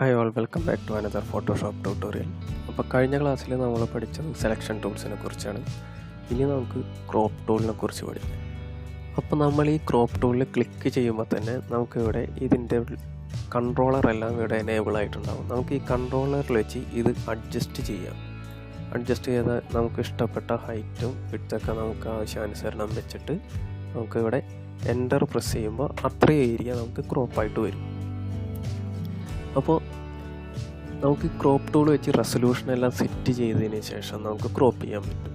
Hi all, welcome back to another Photoshop tutorial. അപ്പോൾ കഴിഞ്ഞ ക്ലാസ്സിൽ നമ്മൾ പഠിച്ചത് സെലക്ഷൻ ടൂൾസിനെ കുറിച്ചാണ്. ഇനി നമുക്ക് ക്രോപ്പ് ടൂളിനെ കുറിച്ച് പഠിക്കാം. അപ്പോൾ നമ്മൾ ഈ ക്രോപ്പ് ടൂളിൽ ക്ലിക്ക് ചെയ്യുമ്പോൾ തന്നെ നമുക്കിവിടെ ഇതിൻ്റെ കൺട്രോളർ എല്ലാം ഇവിടെ എനേബിൾ ആയിട്ടുണ്ടാകും. നമുക്ക് ഈ കൺട്രോളറിൽ വെച്ച് ഇത് അഡ്ജസ്റ്റ് ചെയ്യാം. അഡ്ജസ്റ്റ് ചെയ്താൽ നമുക്ക് ഇഷ്ടപ്പെട്ട ഹൈറ്റും വിഡ്ത്തൊക്കെ നമുക്ക് ആവശ്യാനുസരണം വെച്ചിട്ട് നമുക്കിവിടെ എൻ്റർ പ്രസ് ചെയ്യുമ്പോൾ അത്രയും ഏരിയ നമുക്ക് ക്രോപ്പായിട്ട് വരും. അപ്പോൾ നമുക്ക് ക്രോപ്പ് ടൂൾ വെച്ച് റെസൊല്യൂഷൻ എല്ലാം സെറ്റ് ചെയ്തതിന് ശേഷം നമുക്ക് ക്രോപ്പ് ചെയ്യാൻ പറ്റും.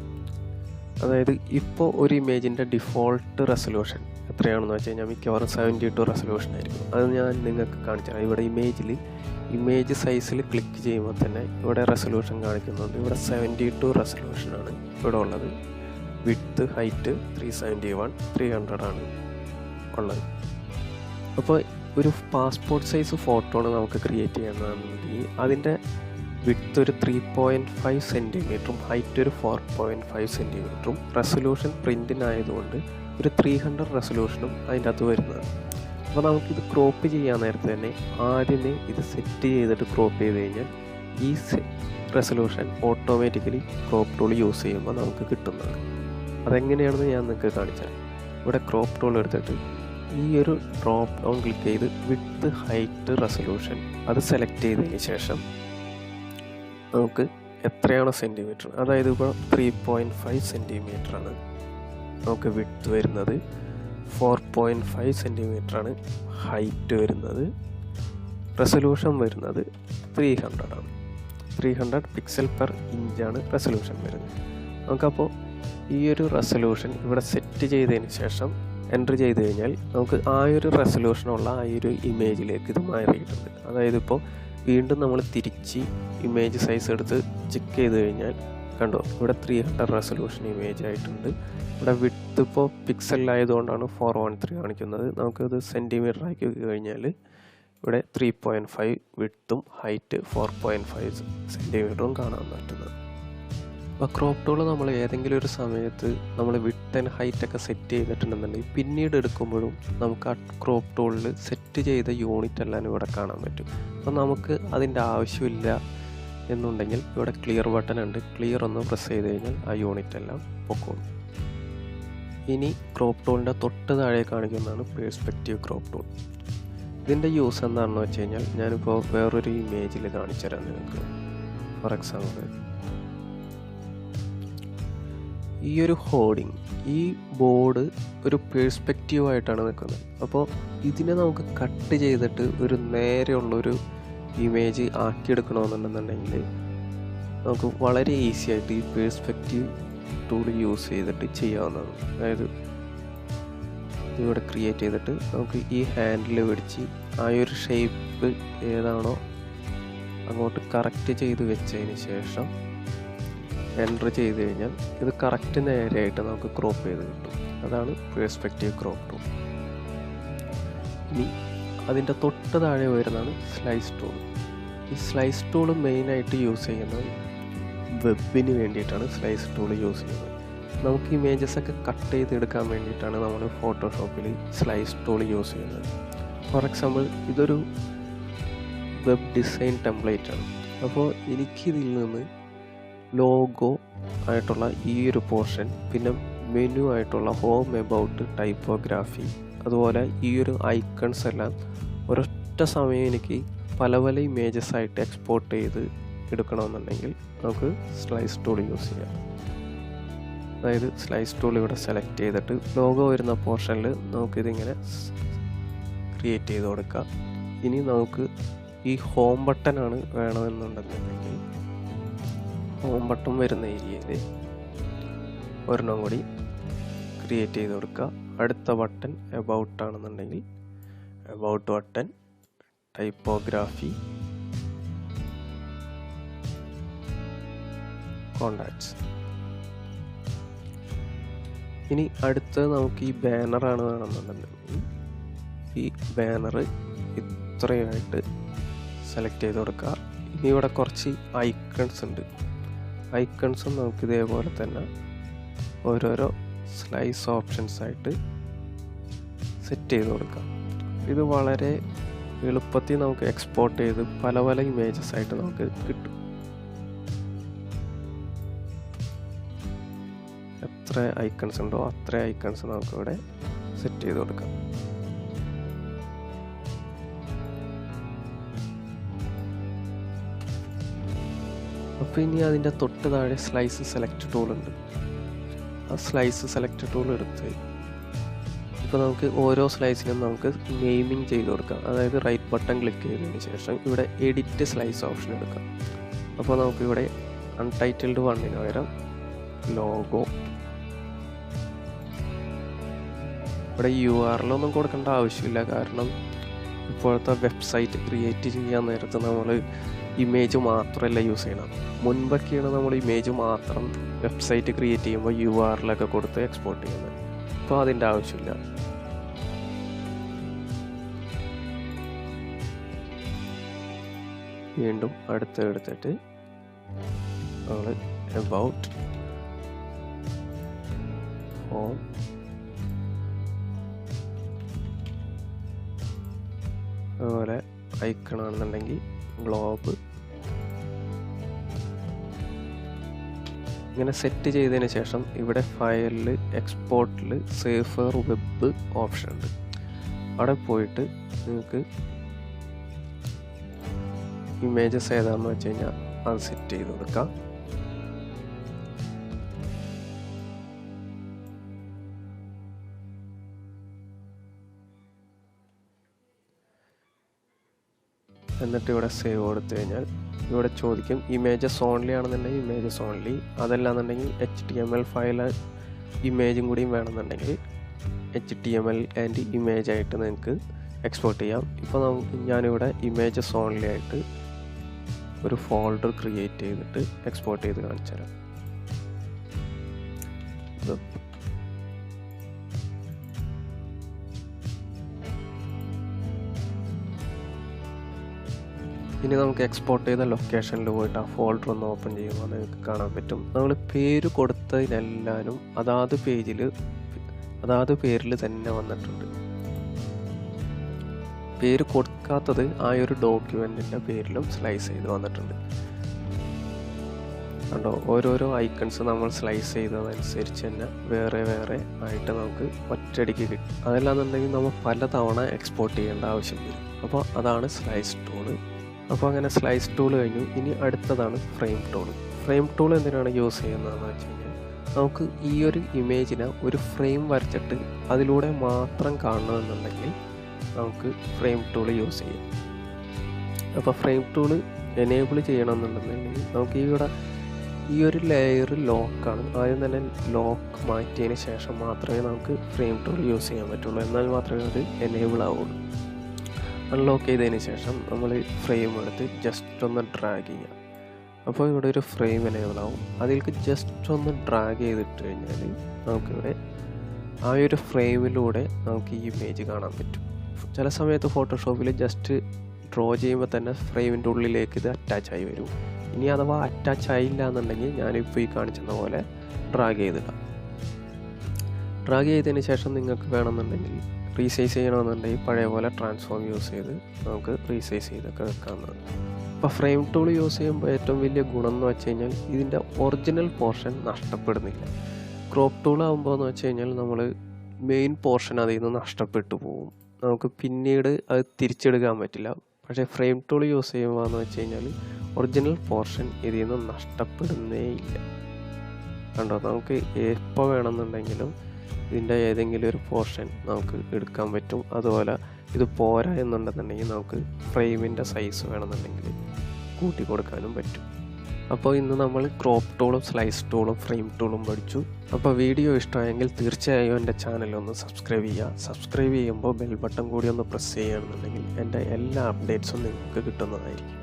അതായത് ഇപ്പോൾ ഒരു ഇമേജിൻ്റെ ഡിഫോൾട്ട് റെസൊല്യൂഷൻ എത്രയാണെന്ന് വെച്ച് കഴിഞ്ഞാൽ മിക്കവാറും 72 റെസൊല്യൂഷൻ ആയിരിക്കും. അത് ഞാൻ നിങ്ങൾക്ക് കാണിച്ചുതരാം. ഇവിടെ ഇമേജ് സൈസിൽ ക്ലിക്ക് ചെയ്യുമ്പോൾ തന്നെ ഇവിടെ റെസൊല്യൂഷൻ കാണിക്കുന്നുണ്ട്. ഇവിടെ 72 റെസൊല്യൂഷനാണ് ഇവിടെ ഉള്ളത്. വിഡ്ത്ത് ഹൈറ്റ് 371 300 ആണ് ഉള്ളത്. അപ്പോൾ ഒരു പാസ്പോർട്ട് സൈസ് ഫോട്ടോ ആണ് നമുക്ക് ക്രിയേറ്റ് ചെയ്യണമെന്നുണ്ടെങ്കിൽ അതിൻ്റെ വിഡ്ത്ത് ഒരു 3.5 സെൻറ്റിമീറ്ററും ഹൈറ്റ് ഒരു 4.5 സെൻറ്റിമീറ്ററും റെസൊല്യൂഷൻ പ്രിൻറ്റിനായതുകൊണ്ട് ഒരു 300 റെസൊല്യൂഷനും അതിൻ്റെ അകത്ത് വരുന്നതാണ്. അപ്പോൾ നമുക്കിത് ക്രോപ്പ് ചെയ്യാൻ നേരത്തെ തന്നെ ആദ്യമേ ഇത് സെറ്റ് ചെയ്തിട്ട് ക്രോപ്പ് ചെയ്ത് കഴിഞ്ഞാൽ ഈ resolution automatically crop tool use ചെയ്യുമ്പോൾ നമുക്ക് കിട്ടുന്നതാണ്. അതെങ്ങനെയാണെന്ന് ഞാൻ നിങ്ങൾക്ക് കാണിച്ചുതരാം. ഇവിടെ ക്രോപ്പ് ടൂൾ എടുത്തിട്ട് ഈ ഒരു ഡ്രോപ്പ് ഡൗൺ ക്ലിക്ക് ചെയ്ത് വിഡ്ത്ത് ഹൈറ്റ് റെസൊല്യൂഷൻ അത് സെലക്ട് ചെയ്തതിന് ശേഷം നമുക്ക് എത്രയാണോ സെൻറ്റിമീറ്റർ, അതായത് ഇപ്പോൾ 3.5 സെൻറ്റിമീറ്ററാണ് നമുക്ക് വിഡ്ത്ത് വരുന്നത്, 4.5 സെൻറ്റിമീറ്ററാണ് ഹൈറ്റ് വരുന്നത്, റെസൊല്യൂഷൻ വരുന്നത് 300 ആണ്. 300 പിക്സൽ പെർ ഇഞ്ചാണ് റെസൊല്യൂഷൻ വരുന്നത്. നമുക്കപ്പോൾ ഈ ഒരു റെസൊല്യൂഷൻ ഇവിടെ സെറ്റ് ചെയ്തതിന് ശേഷം എൻ്റർ ചെയ്ത് കഴിഞ്ഞാൽ നമുക്ക് ആ ഒരു റെസൊല്യൂഷനുള്ള ആ ഒരു ഇമേജിലേക്ക് ഇത് മാറിയിട്ടുണ്ട്. അതായത് ഇപ്പോൾ വീണ്ടും നമ്മൾ തിരിച്ച് ഇമേജ് സൈസ് എടുത്ത് ചെക്ക് ചെയ്ത് കഴിഞ്ഞാൽ കണ്ടോ ഇവിടെ 300 റെസൊല്യൂഷൻ ഇമേജ് ആയിട്ടുണ്ട്. ഇവിടെ വിഡ്ത്ത് ഇപ്പോൾ പിക്സലായതുകൊണ്ടാണ് 413 കാണിക്കുന്നത്. നമുക്കത് സെൻറ്റിമീറ്റർ ആക്കി കഴിഞ്ഞാൽ ഇവിടെ 3.5 വിഡ്ത്തും ഹൈറ്റ് 4.5 സെൻറ്റിമീറ്ററും കാണാൻ പറ്റുന്നത്. അപ്പോൾ ക്രോപ്പ് ടൂൾ നമ്മൾ ഏതെങ്കിലും ഒരു സമയത്ത് നമ്മൾ വിഡ്ത്ത് ആൻഡ് ഹൈറ്റൊക്കെ സെറ്റ് ചെയ്തിട്ടുണ്ടെന്നുണ്ടെങ്കിൽ പിന്നീട് എടുക്കുമ്പോഴും നമുക്ക് ആ ക്രോപ്പ് ടൂളിൽ സെറ്റ് ചെയ്ത യൂണിറ്റ് എല്ലാം ഇവിടെ കാണാൻ പറ്റും. അപ്പോൾ നമുക്ക് അതിൻ്റെ ആവശ്യമില്ല എന്നുണ്ടെങ്കിൽ ഇവിടെ ക്ലിയർ ബട്ടൺ ഉണ്ട്. ക്ലിയർ ഒന്ന് പ്രസ് ചെയ്ത് കഴിഞ്ഞാൽ ആ യൂണിറ്റ് എല്ലാം പൊക്കോളും. ഇനി ക്രോപ്പ് ടൂളിൻ്റെ തൊട്ട് താഴെ കാണിക്കുന്നതാണ് പേഴ്സ്പെക്റ്റീവ് ക്രോപ്പ് ടൂൾ. ഇതിൻ്റെ യൂസ് എന്താണെന്ന് വെച്ച് കഴിഞ്ഞാൽ ഞാനിപ്പോൾ വേറൊരു ഇമേജിൽ കാണിച്ചു തരാം നിങ്ങൾക്ക്. ഫോർ എക്സാമ്പിൾ ഈ ഒരു ഹോർഡിങ്, ഈ ബോർഡ് ഒരു പേഴ്സ്പെക്റ്റീവ് ആയിട്ടാണ് നിൽക്കുന്നത്. അപ്പോൾ ഇതിനെ നമുക്ക് കട്ട് ചെയ്തിട്ട് ഒരു നേരെയുള്ളൊരു ഇമേജ് ആക്കിയെടുക്കണമെന്നുണ്ടെന്നുണ്ടെങ്കിൽ നമുക്ക് വളരെ ഈസി ആയിട്ട് ഈ പേഴ്സ്പെക്റ്റീവ് ടൂൾ യൂസ് ചെയ്തിട്ട് ചെയ്യാവുന്നതാണ്. അതായത് ഇതിവിടെ ക്രിയേറ്റ് ചെയ്തിട്ട് നമുക്ക് ഈ ഹാൻഡിൽ പിടിച്ച് ആ ഒരു ഷേപ്പ് ഏതാണോ അങ്ങോട്ട് കറക്റ്റ് ചെയ്ത് വെച്ചതിന് ശേഷം എൻ്റർ ചെയ്ത് കഴിഞ്ഞാൽ ഇത് കറക്റ്റ് നേരെയായിട്ട് നമുക്ക് ക്രോപ്പ് ചെയ്ത് കിട്ടും. അതാണ് പേഴ്സ്പെക്റ്റീവ് ക്രോപ്പ് ടൂൾ. ഇനി അതിൻ്റെ തൊട്ട് താഴെ വരുന്നതാണ് സ്ലൈസ് ടൂൾ. ഈ സ്ലൈസ് ടൂൾ മെയിനായിട്ട് യൂസ് ചെയ്യുന്നത് വെബിന് വേണ്ടിയിട്ടാണ് സ്ലൈസ് ടൂൾ യൂസ് ചെയ്യുന്നത്. നമുക്ക് ഇമേജസ് ഒക്കെ കട്ട് ചെയ്തെടുക്കാൻ വേണ്ടിയിട്ടാണ് നമ്മൾ ഫോട്ടോഷോപ്പിൽ സ്ലൈസ് ടൂൾ യൂസ് ചെയ്യുന്നത്. ഫോർ എക്സാമ്പിൾ ഇതൊരു വെബ് ഡിസൈൻ ടെംപ്ലേറ്റ് ആണ്. അപ്പോൾ എനിക്കിതിൽ നിന്ന് ലോഗോ ആയിട്ടുള്ള ഈ ഒരു പോർഷൻ, പിന്നെ മെനു ആയിട്ടുള്ള ഹോം, എബൌട്ട്, ടൈപ്പോഗ്രാഫി, അതുപോലെ ഈ ഒരു ഐക്കൺസ് എല്ലാം ഒരൊറ്റ സമയം എനിക്ക് പല പല ഇമേജസ് ആയിട്ട് എക്സ്പോർട്ട് ചെയ്ത് എടുക്കണമെന്നുണ്ടെങ്കിൽ നമുക്ക് സ്ലൈസ് ടൂൾ യൂസ് ചെയ്യാം. അതായത് സ്ലൈസ് ടൂൾ ഇവിടെ സെലക്ട് ചെയ്തിട്ട് ലോഗോ വരുന്ന പോർഷനിൽ നമുക്കിതിങ്ങനെ ക്രിയേറ്റ് ചെയ്ത് കൊടുക്കാം. ഇനി നമുക്ക് ഈ ഹോം ബട്ടനാണ് വേണമെന്നുണ്ടെന്നുണ്ടെങ്കിൽ ഹോം ബട്ടൺ വരുന്ന ഏരിയയിൽ ഒരെണ്ണം കൂടി ക്രിയേറ്റ് ചെയ്ത് കൊടുക്കുക. അടുത്ത ബട്ടൺ എബൌട്ട് ആണെന്നുണ്ടെങ്കിൽ എബൌട്ട് ബട്ടൺ, ടൈപ്പോഗ്രാഫി, കോണ്ടാക്ട്സ്. ഇനി അടുത്തത് നമുക്ക് ഈ ബാനറാണ് വേണമെന്നുണ്ടെങ്കിൽ ഈ ബാനർ ഇത്രയായിട്ട് സെലക്ട് ചെയ്ത് കൊടുക്കുക. ഇനി ഇവിടെ കുറച്ച് ഐക്കൺസ് ഉണ്ട്. ഐക്കൺസും നമുക്ക് ഇതേപോലെ തന്നെ ഓരോരോ സ്ലൈസ് ഓപ്ഷൻസ് ആയിട്ട് സെറ്റ് ചെയ്ത് കൊടുക്കാം. ഇത് വളരെ എളുപ്പത്തിൽ നമുക്ക് എക്സ്പോർട്ട് ചെയ്ത് പല പല ഇമേജസ് ആയിട്ട് നമുക്ക് കിട്ടും. എത്ര ഐക്കൺസ് ഉണ്ടോ അത്ര ഐക്കൺസ് നമുക്കിവിടെ സെറ്റ് ചെയ്ത് കൊടുക്കാം. അപ്പോൾ ഇനി അതിൻ്റെ തൊട്ട് താഴെ സ്ലൈസ് സെലക്ട് ടൂൾ ഉണ്ട്. ആ സ്ലൈസ് സെലക്ട് ടൂൾ എടുത്ത് ഇപ്പോൾ നമുക്ക് ഓരോ സ്ലൈസിനും നമുക്ക് നെയിമിങ് ചെയ്ത് കൊടുക്കാം. അതായത് റൈറ്റ് ബട്ടൺ ക്ലിക്ക് ചെയ്തതിന് ശേഷം ഇവിടെ എഡിറ്റ് സ്ലൈസ് ഓപ്ഷൻ എടുക്കാം. അപ്പോൾ നമുക്കിവിടെ അൺടൈറ്റിൽഡ് 1 പകരം ലോഗോ, ഇവിടെ URL ഒന്നും കൊടുക്കേണ്ട ആവശ്യമില്ല. കാരണം ഇപ്പോഴത്തെ വെബ്സൈറ്റ് ക്രിയേറ്റ് ചെയ്യാൻ നേരത്ത് നമ്മൾ ഇമേജ് മാത്രമല്ല യൂസ് ചെയ്യണം. മുൻപൊക്കെയാണ് നമ്മൾ ഇമേജ് മാത്രം വെബ്സൈറ്റ് ക്രിയേറ്റ് ചെയ്യുമ്പോൾ URL ഒക്കെ കൊടുത്ത് എക്സ്പോർട്ട് ചെയ്യുന്നത്. അപ്പോൾ അതിൻ്റെ ആവശ്യമില്ല. വീണ്ടും എടുത്തിട്ട് നമ്മൾ എബൌട്ട്, ഹോം, അതുപോലെ ഐക്കൺ ആണെന്നുണ്ടെങ്കിൽ ഗ്ലോബ്, ഇങ്ങനെ സെറ്റ് ചെയ്തതിന് ശേഷം ഇവിടെ ഫയലിൽ എക്സ്പോർട്ടിൽ സേവ് ഫോർ വെബ് ഓപ്ഷൻ ഉണ്ട്. അവിടെ പോയിട്ട് നിങ്ങൾക്ക് ഇമേജസ് ഏതാണെന്ന് വെച്ച് കഴിഞ്ഞാൽ അത് സെറ്റ് ചെയ്ത് കൊടുക്കാം. എന്നിട്ട് ഇവിടെ സേവ് കൊടുത്തു കഴിഞ്ഞാൽ ഇവിടെ ചോദിക്കും ഇമേജസ് ഓൺലി ആണെന്നുണ്ടെങ്കിൽ ഇമേജസ് ഓൺലി, അതല്ലാന്നുണ്ടെങ്കിൽ HTML ഫയൽ ഇമേജും കൂടിയും വേണമെന്നുണ്ടെങ്കിൽ HTML ആൻഡ് ഇമേജ് ആയിട്ട് നിങ്ങൾക്ക് എക്സ്പോർട്ട് ചെയ്യാം. ഇപ്പോൾ ഞാനിവിടെ ഇമേജസ് ഓൺലി ആയിട്ട് ഒരു ഫോൾഡർ ക്രിയേറ്റ് ചെയ്തിട്ട് എക്സ്പോർട്ട് ചെയ്ത് കാണിച്ചു തരാം. ഇനി നമുക്ക് എക്സ്പോർട്ട് ചെയ്ത ലൊക്കേഷനിൽ പോയിട്ട് ആ ഫോൾഡർ ഒന്ന് ഓപ്പൺ ചെയ്യുമ്പോൾ നിങ്ങൾക്ക് കാണാൻ പറ്റും. നമ്മൾ പേര് കൊടുത്തതിനെല്ലാനും അതാത് പേരിൽ തന്നെ വന്നിട്ടുണ്ട്. പേര് കൊടുക്കാത്തത് ആ ഒരു ഡോക്യുമെൻറ്റിൻ്റെ പേരിലും സ്ലൈസ് ചെയ്ത് വന്നിട്ടുണ്ട്. കണ്ടോ, ഓരോരോ ഐക്കൺസ് നമ്മൾ സ്ലൈസ് ചെയ്തതനുസരിച്ച് തന്നെ വേറെ വേറെ ആയിട്ട് നമുക്ക് ഒറ്റയടിക്ക് കിട്ടും. അതല്ലാന്നുണ്ടെങ്കിൽ നമ്മൾ പല തവണ എക്സ്പോർട്ട് ചെയ്യേണ്ട ആവശ്യം വരും. അപ്പോൾ അതാണ് സ്ലൈസ് ടൂള്. അപ്പോൾ അങ്ങനെ സ്ലൈസ് ടൂൾ കഴിഞ്ഞു. ഇനി അടുത്തതാണ് ഫ്രെയിം ടൂൾ. ഫ്രെയിം ടൂൾ എന്തിനാണ് യൂസ് ചെയ്യുന്നതെന്ന് വെച്ച് കഴിഞ്ഞാൽ നമുക്ക് ഈ ഒരു ഇമേജിനെ ഒരു ഫ്രെയിം വരച്ചിട്ട് അതിലൂടെ മാത്രം കാണണമെന്നുണ്ടെങ്കിൽ നമുക്ക് ഫ്രെയിം ടൂൾ യൂസ് ചെയ്യാം. അപ്പോൾ ഫ്രെയിം ടൂൾ എനേബിൾ ചെയ്യണമെന്നുണ്ടെന്നുണ്ടെങ്കിൽ നമുക്ക് ഈ ഒരു ലെയർ ലോക്കാണ്. ആദ്യം തന്നെ ലോക്ക് മാറ്റിയതിന് ശേഷം മാത്രമേ നമുക്ക് ഫ്രെയിം ടൂൾ യൂസ് ചെയ്യാൻ പറ്റുള്ളൂ. എന്നാൽ മാത്രമേ അത് എനേബിൾ ആവുള്ളൂ. അൺലോക്ക് ചെയ്തതിന് ശേഷം നമ്മൾ ഫ്രെയിം എടുത്ത് ജസ്റ്റ് ഒന്ന് ഡ്രാഗ് ചെയ്യാം. അപ്പോൾ ഇവിടെ ഒരു ഫ്രെയിം എനേബിൾ ആവും. അതിലേക്ക് ജസ്റ്റ് ഒന്ന് ഡ്രാഗ് ചെയ്തിട്ട് കഴിഞ്ഞാൽ നമുക്കിവിടെ ആ ഒരു ഫ്രെയിമിലൂടെ നമുക്ക് ഈ ഇമേജ് കാണാൻ പറ്റും. ചില സമയത്ത് ഫോട്ടോഷോപ്പിൽ ജസ്റ്റ് ഡ്രോ ചെയ്യുമ്പോൾ തന്നെ ഫ്രെയിമിൻ്റെ ഉള്ളിലേക്ക് ഇത് അറ്റാച്ച് ആയി വരും. ഇനി അഥവാ അറ്റാച്ച് ആയില്ല എന്നുണ്ടെങ്കിൽ ഞാനിപ്പോൾ ഈ കാണിച്ചെന്ന പോലെ ഡ്രാഗ് ചെയ്തിടാം. ഡ്രാഗ് ചെയ്തതിന് ശേഷം നിങ്ങൾക്ക് വേണമെന്നുണ്ടെങ്കിൽ റീസൈസ് ചെയ്യണമെന്നുണ്ടെങ്കിൽ പഴയ പോലെ ട്രാൻസ്ഫോം യൂസ് ചെയ്ത് നമുക്ക് റീസൈസ് ചെയ്തൊക്കെ വെക്കാവുന്നതാണ്. അപ്പോൾ ഫ്രെയിം ടൂൾ യൂസ് ചെയ്യുമ്പോൾ ഏറ്റവും വലിയ ഗുണം എന്ന് വെച്ച് കഴിഞ്ഞാൽ ഇതിൻ്റെ ഒറിജിനൽ പോർഷൻ നഷ്ടപ്പെടുന്നില്ല. ക്രോപ്പ് ടൂൾ ആകുമ്പോൾ എന്ന് വെച്ച് കഴിഞ്ഞാൽ നമ്മൾ മെയിൻ പോർഷൻ അതിൽ നിന്ന് നഷ്ടപ്പെട്ടു പോകും. നമുക്ക് പിന്നീട് അത് തിരിച്ചെടുക്കാൻ പറ്റില്ല. പക്ഷേ ഫ്രെയിം ടൂൾ യൂസ് ചെയ്യുമ്പോൾ എന്ന് വെച്ച് കഴിഞ്ഞാൽ ഒറിജിനൽ പോർഷൻ ഇതിൽ നിന്ന് നഷ്ടപ്പെടുന്നേ ഇല്ല. കണ്ടോ, നമുക്ക് എപ്പോൾ വേണമെന്നുണ്ടെങ്കിലും ഇതിൻ്റെ ഏതെങ്കിലും ഒരു പോർഷൻ നമുക്ക് എടുക്കാൻ പറ്റും. അതുപോലെ ഇത് പോരാ എന്നുണ്ടെന്നുണ്ടെങ്കിൽ നമുക്ക് ഫ്രെയിമിൻ്റെ സൈസ് വേണമെന്നുണ്ടെങ്കിൽ കൂട്ടി കൊടുക്കാനും പറ്റും. അപ്പോൾ ഇന്ന് നമ്മൾ ക്രോപ്പ് ടൂളും സ്ലൈസ് ടൂളും ഫ്രെയിം ടൂളും പഠിച്ചു. അപ്പോൾ വീഡിയോ ഇഷ്ടമായെങ്കിൽ തീർച്ചയായും എൻ്റെ ചാനലൊന്ന് സബ്സ്ക്രൈബ് ചെയ്യുക. സബ്സ്ക്രൈബ് ചെയ്യുമ്പോൾ ബെൽ ബട്ടൺ കൂടി ഒന്ന് പ്രസ് ചെയ്യുകയാണെന്നുണ്ടെങ്കിൽ എൻ്റെ എല്ലാ അപ്ഡേറ്റ്സും നിങ്ങൾക്ക് കിട്ടുന്നതായിരിക്കും.